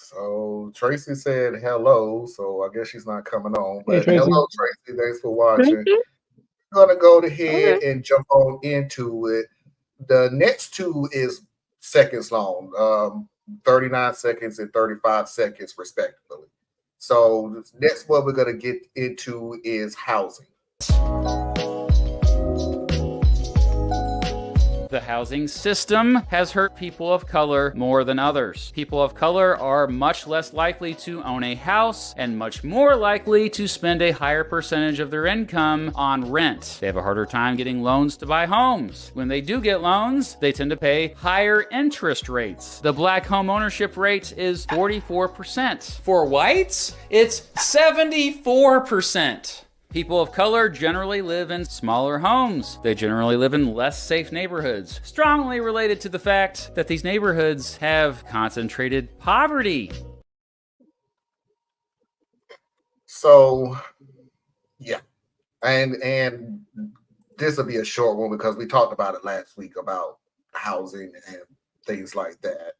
So Tracy said hello, so I guess she's not coming on. Hey, But Tracy. hello, Tracy. Thanks for watching. Mhm. I'm gonna go All ahead right. and jump on into it. The next two is seconds long, 39 seconds and 35 seconds, respectively. So next what we're gonna get into is housing. The housing system has hurt people of color more than others. People of color are much less likely to own a house and much more likely to spend a higher percentage of their income on rent. They have a harder time getting loans to buy homes. When they do get loans, they tend to pay higher interest rates. The black home ownership rate is 44%. For whites, it's 74%. People of color generally live in smaller homes. They generally live in less safe neighborhoods, strongly related to the fact that these neighborhoods have concentrated poverty. So yeah, and this will be a short one because we talked about it last week about housing and things like that.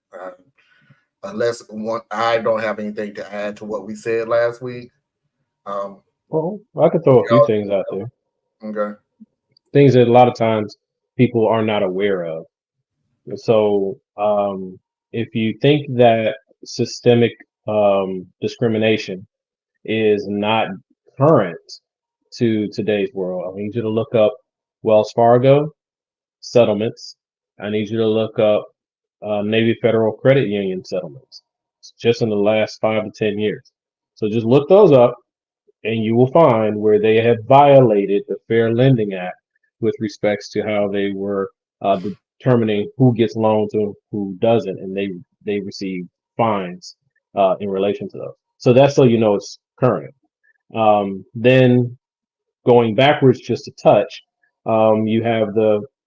Unless one, I don't have anything to add to what we said last week. Um, Well, I could throw a few things out there. okay. Things that a lot of times people are not aware of. So, if you think that systemic discrimination is not current to today's world, I need you to look up Wells Fargo settlements. I need you to look up Navy Federal Credit Union settlements just in the last 5 to 10 years. So just look those up and you will find where they have violated the Fair Lending Act with respects to how they were determining who gets loans and who doesn't, and they receive fines in relation to those. So that's so you know it's current. Then going backwards just a touch, you have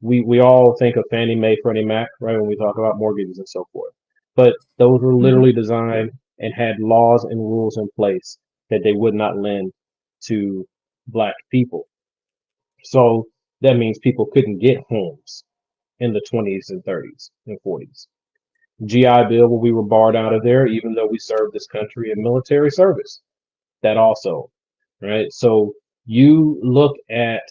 we all think of Fannie Mae, Freddie Mac, right, when we talk about mortgages and so forth. But those were literally designed and had laws and rules in place that they would not lend to black people. So that means people couldn't get homes in the 20s and 30s and 40s. GI Bill, where we were barred out of there, even though we served this country in military service. That also, right? So you look at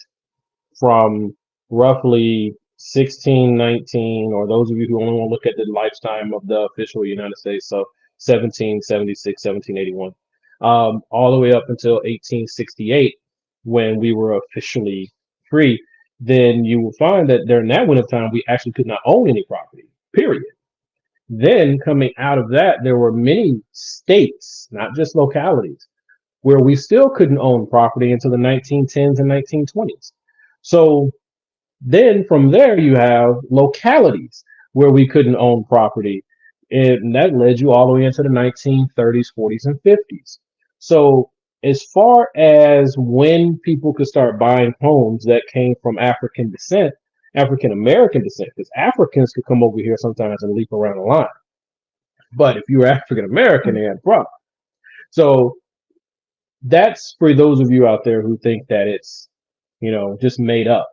from roughly 1619, or those of you who only want to look at the lifetime of the official United States, so 1776, 1781, all the way up until 1868, when we were officially free, then you will find that during that window of time, we actually could not own any property, period. Then coming out of that, there were many states, not just localities, where we still couldn't own property until the 1910s and 1920s. So then from there, you have localities where we couldn't own property. And that led you all the way into the 1930s, 40s, and 50s. So as far as when people could start buying homes that came from African descent, African American descent, because Africans could come over here sometimes and leap around the line. But if you were African American, they had a problem. So that's for those of you out there who think that it's, just made up.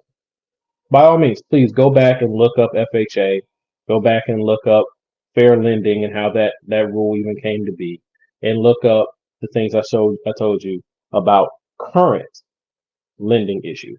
By all means, please go back and look up FHA, go back and look up fair lending and how that rule even came to be, and look up the things I told you about current lending issues.